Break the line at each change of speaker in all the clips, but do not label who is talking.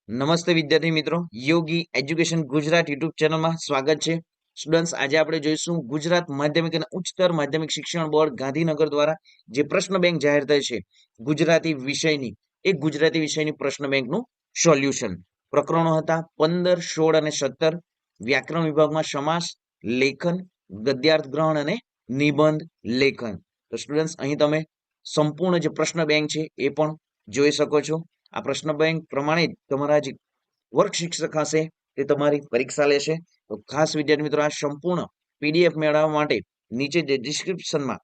નમસ્તે વિદ્યાર્થી મિત્રો, યોગી એજ્યુકેશન ગુજરાત યુટ્યુબ ચેનલમાં સ્વાગત છે. સ્ટુડન્ટ્સ, આજે આપણે જોઈશું ગુજરાત માધ્યમિક અને ઉચ્ચતર માધ્યમિક શિક્ષણ બોર્ડ ગાંધીનગર દ્વારા જે પ્રશ્ન બેંક જાહેર થઈ છે ગુજરાતી વિષયની, એ ગુજરાતી વિષયની પ્રશ્ન બેંકનું સોલ્યુશન. પ્રકરણો હતા 15, 16 અને 17. વ્યાકરણ વિભાગમાં સમાસ, લેખન, ગદ્યાર્થ ગ્રહણ અને નિબંધ લેખન. તો સ્ટુડન્ટ્સ, અહીં તમે સંપૂર્ણ જે પ્રશ્ન બેંક છે એ પણ જોઈ શકો છો. આ પ્રશ્ન બેંક પ્રમાણે તમારા જે વર્ગ શિક્ષક હશે તે તમારી પરીક્ષા લેશે. તો ખાસ વિદ્યાર્થી મિત્રો, આ સંપૂર્ણ પીડીએફ મેળવવા માટે નીચે જે ડિસ્ક્રિપ્શનમાં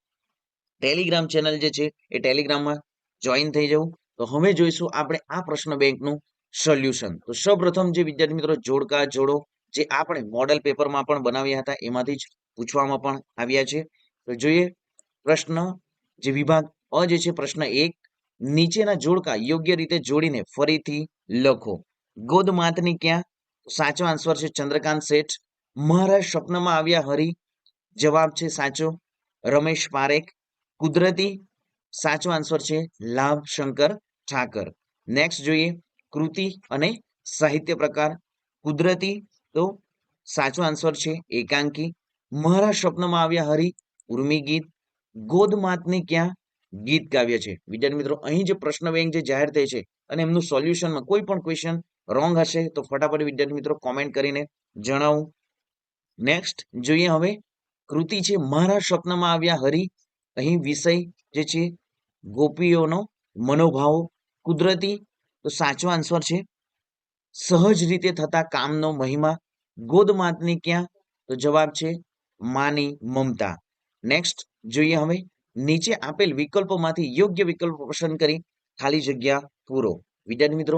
ટેલિગ્રામ ચેનલ જે છે એ ટેલિગ્રામમાં જોઈન થઈ જવું. તો હવે જોઈશું આપણે આ પ્રશ્ન બેંકનું સોલ્યુશન. તો સૌપ્રથમ જે વિદ્યાર્થી મિત્રો જોડકા જોડો જે આપણે મોડેલ પેપરમાં પણ બનાવ્યા હતા એમાંથી જ પૂછવામાં પણ આવ્યા છે. તો જોઈએ પ્રશ્ન જે વિભાગ અ જે છે પ્રશ્ન 1, નીચેના જોડકા યોગ્ય રીતે જોડીને ફરીથી લખો. ગોદ માતની ક્યાં? સાચો આન્સર છે ચંદ્રકાંત શેઠ. મારા સ્વપ્નમાં આવ્યા હરી, જવાબ છે સાચો રમેશ પારેખ. કુદરતી, સાચો આન્સર છે લાભ શંકર ઠાકર. નેક્સ્ટ જોઈએ કૃતિ અને સાહિત્ય પ્રકાર. કુદરતી તો સાચો આન્સર છે એકાંકી. મારા સ્વપ્નમાં આવ્યા હરી ઉર્મી ગીત. ગોદ માતની ક્યાં? ગીત કાવ્ય છે. વિદ્યાર્થી મિત્રો, અહીં જે પ્રશ્ન બેંક જે જાહેર થઈ છે અને એમનું સોલ્યુશનમાં કોઈ પણ ક્વેશ્ચન રોંગ હશે તો ફટાફટ વિદ્યાર્થી મિત્રો કોમેન્ટ કરીને જણાવું. નેક્સ્ટ જોઈએ હવે કૃતિ છે મારા સ્વપ્નમાં આવ્યા હરી. અહીં વિષય જે છે ગોપીઓનો મનોભાવ. કુદરતી તો સાચો આન્સર છે સહજ રીતે થતા કામનો મહિમા. ગોદ માતની ક્યાં? તો જવાબ છે માની મમતા. નેક્સ્ટ જોઈએ હવે નીચે આપેલ વિકલ્પોમાંથી યોગ્ય વિકલ્પ પસંદ કરી ખાલી જગ્યા પૂરો. વિદ્યાર્થી મિત્રો,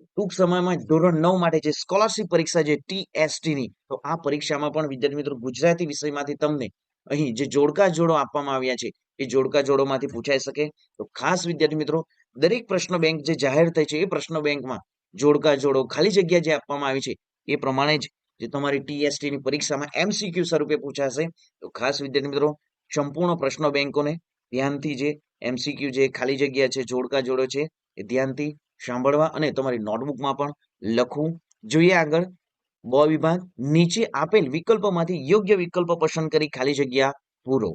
ટૂંક સમયમાં ધોરણ 9 માટે જે સ્કોલરશિપ પરીક્ષા છે ટીએસટી ની, તો આ પરીક્ષામાં પણ વિદ્યાર્થી મિત્રો ગુજરાતી વિષયમાંથી તમને અહીં જે જોડકા જોડો આપવામાં આવ્યા છે એ જોડકા જોડોમાંથી પૂછાઈ શકે. તો ખાસ વિદ્યાર્થી મિત્રો, દરેક પ્રશ્ન બેંક જે જાહેર થઈ છે એ પ્રશ્ન બેંકમાં જોડકા જોડો ખાલી જગ્યા જે આપવામાં આવી છે એ પ્રમાણે જ જે તમારી ટીએસટી ની પરીક્ષામાં એમસીક્યુ સ્વરૂપે પૂછાશે. તો ખાસ વિદ્યાર્થી મિત્રો, સંપૂર્ણ પ્રશ્ન બેંકોને ધ્યાનથી જે એમસીક્યુ જે ખાલી જગ્યા છે જોડકા જોડો છે એ ધ્યાનથી સાંભળવા અને તમારી નોટબુકમાં પણ લખવું. જોઈએ આગળ બ વિભાગ, નીચે આપેલ વિકલ્પોમાંથી યોગ્ય વિકલ્પ પસંદ કરી ખાલી જગ્યા પૂરો.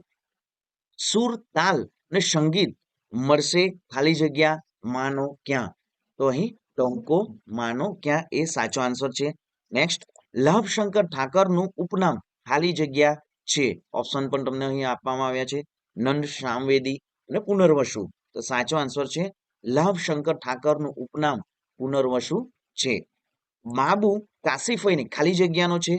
સુર, તાલ અને સંગીત મળશે ખાલી જગ્યા માનો ક્યાં? તો અહીં ટંકો માનો ક્યાં એ સાચો આન્સર છે. નેક્સ્ટ લાભશંકર ઠાકરનું ઉપનામ ખાલી જગ્યા છે. ઓપ્શન પણ તમને અહીં આપવામાં આવ્યા છે નંદ, સામવેદી અને પુનર્વસુ. તો સાચો આન્સર છે લાભશંકર ઠાકરનું ઉપનામ પુનર્વસુ છે. બાબુ કાશીફઈની ખાલી જગ્યાનો છે.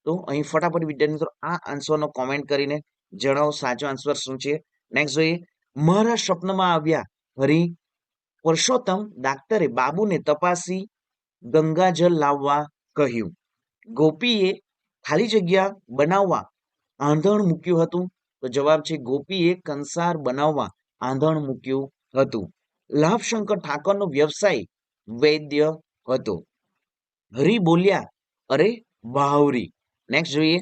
તો અહીં ફટાફટ વિદ્યાર્થી મિત્રો આ આન્સરનો કોમેન્ટ કરીને જણાવો સાચો આન્સર શું છે. નેક્સ્ટ જોઈએ મારા સ્વપ્નમાં આવ્યા હરી. પુરુષોત્તમ ડાક્ટરે બાબુને તપાસી ગંગાજળ લાવવા કહ્યું. ગોપીએ ખાલી જગ્યા બનાવવા આંધણ મૂક્યું હતું. તો જવાબ છે ગોપીએ કંસાર બનાવવા આંધણ મૂક્યું હતું. લાભશંકર ઠાકરનો વ્યવસાય વૈદ્ય હતો. હરી બોલ્યા અરે બાવરી. નેક્સ્ટ જોઈએ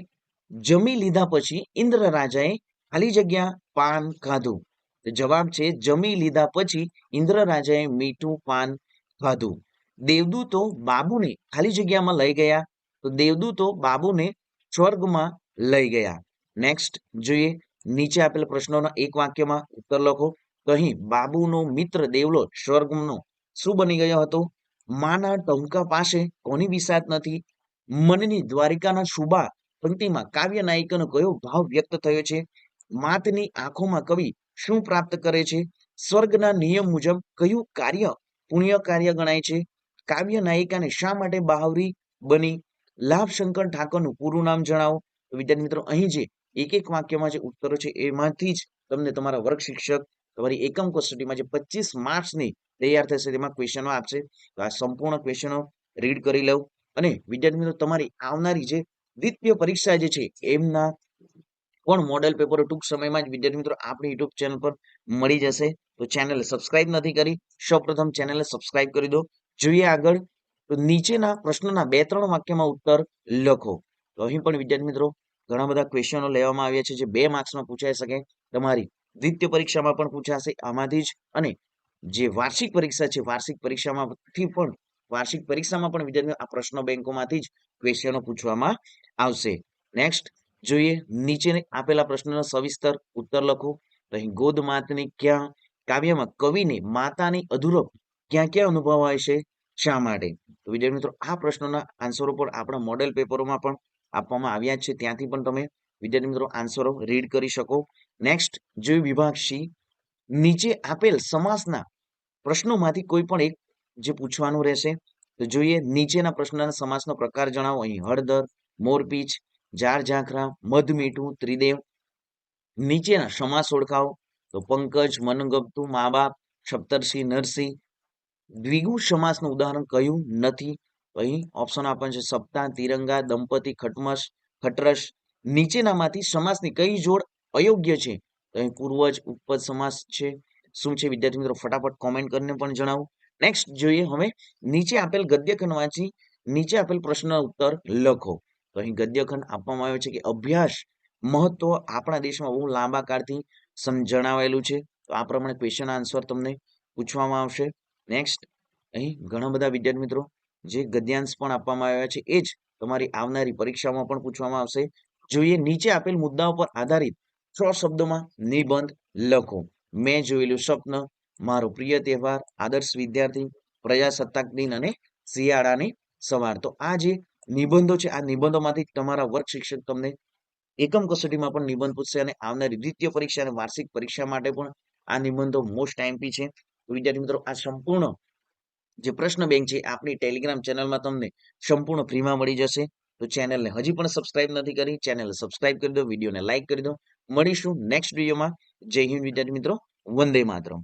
જમી લીધા પછી ઇન્દ્ર રાજાએ ખાલી જગ્યા પાન ખાધું. તો જવાબ છે જમી લીધા પછી ઇન્દ્ર રાજાએ મીઠું પાન ખાધું. દેવદૂતો બાબુને ખાલી જગ્યામાં લઈ ગયા. તો દેવદૂતો બાબુને સ્વર્ગમાં લઈ ગયા. નેક્સ્ટ જોઈએ નીચે આપેલ પ્રશ્નોના એક વાક્યમાં ઉત્તર લખો. તો અહીં બાબુનો મિત્ર દેવલો સ્વર્ગનો શું બની ગયો હતો? માના ટહુકા પાસે કોની વિસાત નથી? મનની દ્વારિકાના શુભા પંક્તિમાં કાવ્ય નાયિકાનો કયો ભાવ વ્યક્ત થયો છે? માતની આંખોમાં કવિ શું પ્રાપ્ત કરે છે? સ્વર્ગના નિયમ મુજબ કયું કાર્ય પુણ્ય કાર્ય ગણાય છે? કાવ્ય નાયિકાને શા માટે બાવરી બની? લાભશંકર ઠાકરનું પૂરું નામ જણાવો. તો વિદ્યાર્થી મિત્રો, અહીં જે એક એક વાક્યમાં જે ઉત્તરો છે એમાંથી જ તમને તમારા વર્ગ શિક્ષક તમારી એકમ કસોટીમાં જે 25 માર્ક્સની તૈયાર થશે તેમાં ક્વેશ્ચનો આપશે. તો આ સંપૂર્ણ ક્વેશ્ચનો રીડ કરી લઉં અને વિદ્યાર્થી મિત્રો તમારી આવનારી જે દ્વિતીય પરીક્ષા જે છે એમના પણ મોડેલ પેપરો ટૂંક સમયમાં જ વિદ્યાર્થી મિત્રો આપણી યુટ્યુબ ચેનલ પર મળી જશે. તો ચેનલ સબસ્ક્રાઇબ નથી કરી, સૌપ્રથમ ચેનલને સબસ્ક્રાઇબ કરી દો. જોઈએ આગળ તો નીચેના પ્રશ્નોના 2-3 વાક્યમાં ઉત્તર લખો. તો અહીં પણ વિદ્યાર્થી મિત્રો ઘણા બધા ક્વેશ્ચનો લેવામાં આવ્યા છે જે 2 માર્ક્સમાં પૂછાઈ શકે. તમારી દ્વિતીય પરીક્ષામાં પણ પૂછાશે આમાંથી જ, અને જે વાર્ષિક પરીક્ષા છે વાર્ષિક પરીક્ષામાંથી પણ વાર્ષિક પરીક્ષામાં પણ વિદ્યાર્થીઓ આ પ્રશ્ન બેંકોમાંથી જ ક્વેશ્ચનો પૂછવામાં આવશે. નેક્સ્ટ જોઈએ, નીચે આપેલા પ્રશ્નનો સવિસ્તર ઉત્તર લખો. તો અહીં ગોદ માતની ક્યાં કાવ્યમાં કવિને માતાની અધૂરપ ક્યાં ક્યાં અનુભવાય છે, શા માટે? તો વિદ્યાર્થી મિત્રો આ પ્રશ્નોના આન્સરો પણ આપણા મોડેલ પેપરોમાં પણ આપવામાં આવ્યા છે, ત્યાંથી પણ તમે વિદ્યાર્થી મિત્રો આન્સરો રીડ કરી શકો. નેક્સ્ટ જોઈએ વિભાગ સી, નીચે આપેલ સમાસના પ્રશ્નોમાંથી કોઈ પણ એક જે પૂછવાનું રહેશે. તો જોઈએ, નીચેના પ્રશ્નના સમાસનો પ્રકાર જણાવો. અહીં હળદર, મોરપીંછ, જાર ઝાંખરા, મધ મીઠું, ત્રિદેવ. નીચેના સમાસ ઓળખાવો. તો પંકજ, મનગમતું, મા બાપ, સપ્તર્ષિ, નરસિંહ. દ્વિગુ સમાસનું ઉદાહરણ કયું નથી? અહીં ઓપ્શન આપવાનું છે સપ્તાહ, તિરંગા, દંપતી, ખટમશ, ખટરસ. નીચેનામાંથી સમાસની કઈ જોડ અયોગ્ય છે? તો અહીં પૂર્વજ, ઉપપદ સમાસ છે. શું છે વિદ્યાર્થી મિત્રો ફટાફટ કોમેન્ટ કરીને પણ જણાવો. નેક્સ્ટ જોઈએ હવે, નીચે આપેલ ગદ્યખંડ વાંચી નીચે આપેલ પ્રશ્નનો ઉત્તર લખો. તો અહીં ગદ્યખંડ આપવામાં આવ્યો છે કે અભ્યાસ મહત્વ આપણા દેશમાં બહુ લાંબા કાળથી જણાવેલું છે. તો આ પ્રમાણે ક્વેશ્ચન આન્સર તમને પૂછવામાં આવશે. નેક્સ્ટ અહીં ઘણા બધા વિદ્યાર્થી મિત્રો જે ગદ્યાંશ પણ આપવામાં આવ્યા છે એ જ તમારી આવનારી પરીક્ષામાં પણ પૂછવામાં આવશે. જોઈએ, નીચે આપેલ મુદ્દાઓ પર આધારિત 6 શબ્દોમાં નિબંધ લખો. મેં જોયેલું સ્વપ્ન, મારો પ્રિય તહેવાર, આદર્શ વિદ્યાર્થી, પ્રજાસત્તાક દિન અને શિયાળાની સવાર. તો આ જે નિબંધો છે આ નિબંધોમાંથી તમારા વર્ગ શિક્ષક તમને એકમ કસોટીમાં પણ નિબંધ પૂછશે અને આવનારી દ્વિતીય પરીક્ષા અને વાર્ષિક પરીક્ષા માટે પણ આ નિબંધો મોસ્ટ આઈએમપી છે. વિદ્યાર્થી મિત્રો આ સંપૂર્ણ જે પ્રશ્ન બેંક છે આપણી ટેલિગ્રામ ચેનલમાં તમને સંપૂર્ણ ફ્રીમાં મળી જશે. તો ચેનલને હજી પણ સબસ્ક્રાઇબ નથી કરી, ચેનલને સબસ્ક્રાઇબ કરી દો, વિડીયોને લાઈક કરી દો. મળીશું નેક્સ્ટ વિડીયોમાં. જય હિન્દ વિદ્યાર્થી મિત્રો, વંદે માતરમ.